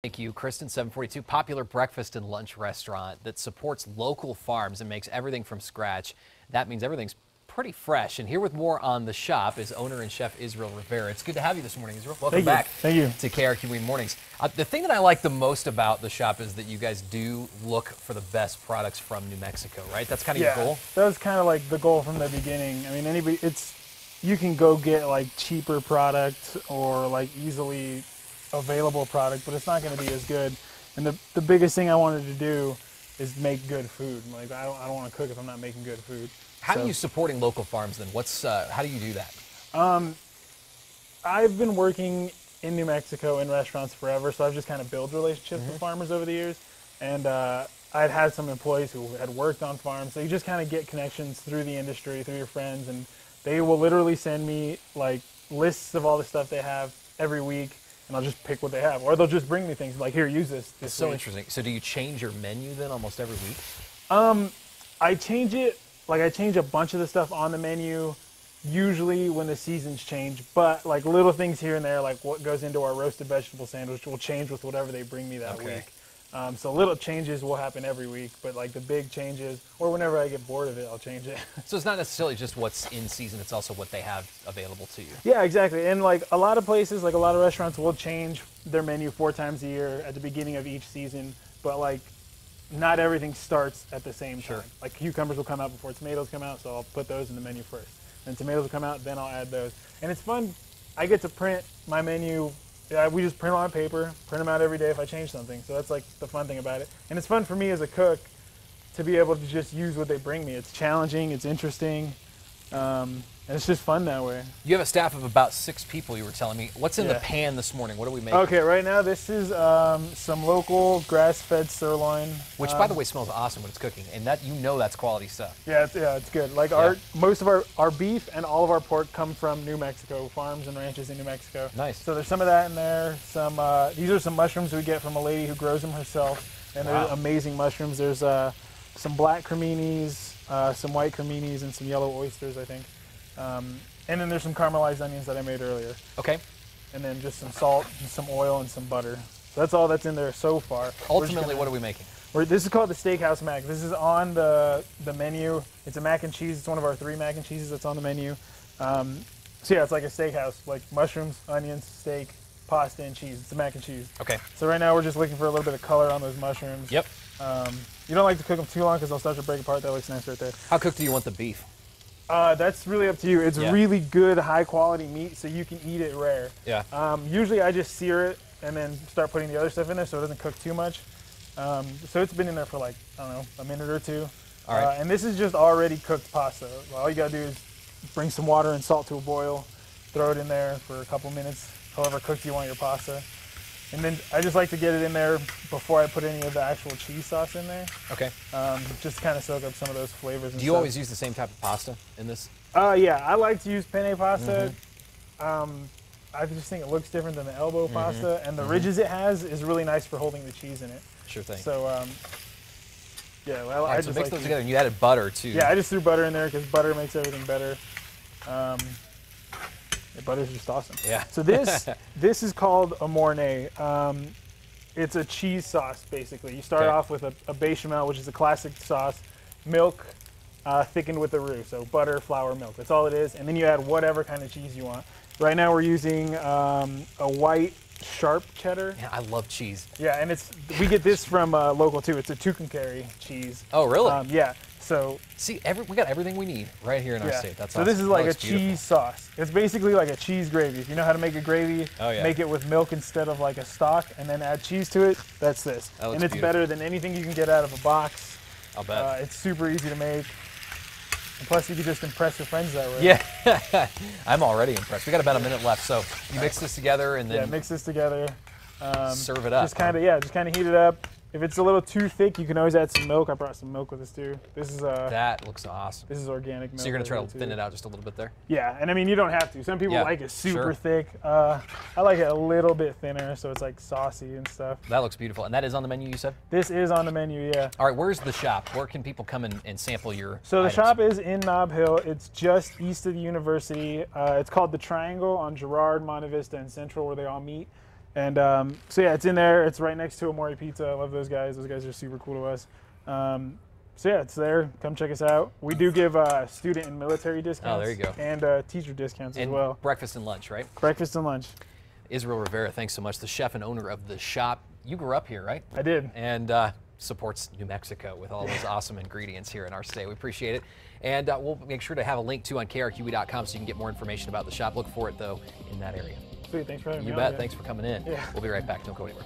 Thank you, Kristen. 742, popular breakfast and lunch restaurant that supports local farms and makes everything from scratch. That means everything's pretty fresh. And here with more on the shop is owner and chef Israel Rivera. It's good to have you this morning, Israel. Welcome back. Thank you. To KRQE Mornings. The thing that I like the most about the shop is that you guys do look for the best products from New Mexico, right? That's kind of your goal? That was kind of like the goal from the beginning. I mean, you can go get like cheaper product or like easily available product, but it's not going to be as good. And the biggest thing I wanted to do is make good food. Like I don't want to cook if I'm not making good food. How are you supporting local farms then? How do you do that? I've been working in New Mexico in restaurants forever, so I've just kind of built relationships with farmers over the years. And I'd had some employees who had worked on farms, so you just kind of get connections through the industry, through your friends, and they will literally send me like lists of all the stuff they have every week, and I'll just pick what they have. Or they'll just bring me things like, here, use this. It's so interesting. So do you change your menu then almost every week? I change it, like I change a bunch of the stuff on the menu usually when the seasons change, but like little things here and there, like what goes into our roasted vegetable sandwich will change with whatever they bring me that week. So little changes will happen every week, but like the big changes, or whenever I get bored of it, I'll change it. So it's not necessarily just what's in season, it's also what they have available to you. Yeah, exactly. And like a lot of places, like a lot of restaurants will change their menu 4 times a year at the beginning of each season, but like not everything starts at the same time. Like cucumbers will come out before tomatoes come out, so I'll put those in the menu first. Then tomatoes will come out, then I'll add those. And it's fun. I get to print my menu. We just print them on paper, print them out every day if I change something. So that's like the fun thing about it. And it's fun for me as a cook to be able to just use what they bring me. It's challenging, it's interesting, and it's just fun that way. You have a staff of about 6 people, you were telling me. What's in the pan this morning? What are we making? Okay, right now this is some local grass-fed sirloin. Which, by the way, smells awesome when it's cooking. And that, you know, that's quality stuff. Yeah, it's good. Like most of our beef and all of our pork come from New Mexico, farms and ranches in New Mexico. Nice. So there's some of that in there. These are some mushrooms we get from a lady who grows them herself. And they're amazing mushrooms. There's some black creminis, some white creminis, and some yellow oysters, I think. And then there's some caramelized onions that I made earlier. Okay. And then just some salt, and some oil, and some butter. So that's all that's in there so far. Ultimately, what are we making? This is called the Steakhouse Mac. This is on the menu. It's a mac and cheese. It's one of our 3 mac and cheeses that's on the menu. So yeah, it's like a steakhouse, like mushrooms, onions, steak, pasta, and cheese. It's a mac and cheese. Okay. So right now we're just looking for a little bit of color on those mushrooms. Yep. You don't like to cook them too long because they'll start to break apart. That looks nice right there. How cooked do you want the beef? That's really up to you. It's really good, high-quality meat, so you can eat it rare. Yeah. Usually I just sear it and then start putting the other stuff in there so it doesn't cook too much. So it's been in there for like, I don't know, a minute or 2. All right. And this is just already cooked pasta. All you gotta do is bring some water and salt to a boil, throw it in there for a couple minutes, however cooked you want your pasta. And then I just like to get it in there before I put any of the actual cheese sauce in there. Okay. Just to kind of soak up some of those flavors and Do you always use the same type of pasta in this? Yeah, I like to use penne pasta. I just think it looks different than the elbow pasta, and the ridges it has is really nice for holding the cheese in it. Sure thing. So, yeah, well, I just mix those together, and you added butter too. Yeah, I just threw butter in there because butter makes everything better. Butter's just awesome. Yeah. So this is called a Mornay. It's a cheese sauce, basically. You start off with a bechamel, which is a classic sauce, milk thickened with the roux. So butter, flour, milk. That's all it is. And then you add whatever kind of cheese you want. Right now we're using a white sharp cheddar. Yeah, I love cheese. Yeah, and we get this from local too. It's a Tucumcari cheese. Oh, really? Yeah. So see, we got everything we need right here in our state. That's so awesome. This is like a cheese sauce. It's basically like a cheese gravy. If you know how to make a gravy, make it with milk instead of like a stock, and then add cheese to it. That's this, and it's better than anything you can get out of a box. I'll bet. It's super easy to make, and plus you can just impress your friends that way. Yeah, I'm already impressed. We got about a minute left, so you mix this together and then mix this together. Serve it up. Just kind of heat it up. If it's a little too thick, you can always add some milk. I brought some milk with this too. This is that looks awesome. This is organic milk. So you're gonna try to thin it out just a little bit there? Yeah, and I mean you don't have to. Some people like it super thick. I like it a little bit thinner, so it's like saucy and stuff. That looks beautiful. And that is on the menu, you said? This is on the menu, yeah. All right, where's the shop? Where can people come and sample your So items? the shop is in Nob Hill. It's just east of the university. It's called The Triangle on Girard, Monte Vista, and Central, where they all meet. And so yeah, it's in there. It's right next to Amore Pizza. I love those guys. Those guys are super cool to us. So yeah, it's there. Come check us out. We do give student and military discounts. Oh, there you go. And teacher discounts as well. Breakfast and lunch, right? Breakfast and lunch. Israel Rivera, thanks so much. The chef and owner of the shop. You grew up here, right? I did. And supports New Mexico with all those awesome ingredients here in our state. We appreciate it. And we'll make sure to have a link too on KRQE.com so you can get more information about the shop. Look for it though in that area. Sweet, thanks for having me. You bet. Thanks for coming in. Yeah. We'll be right back. Don't go anywhere.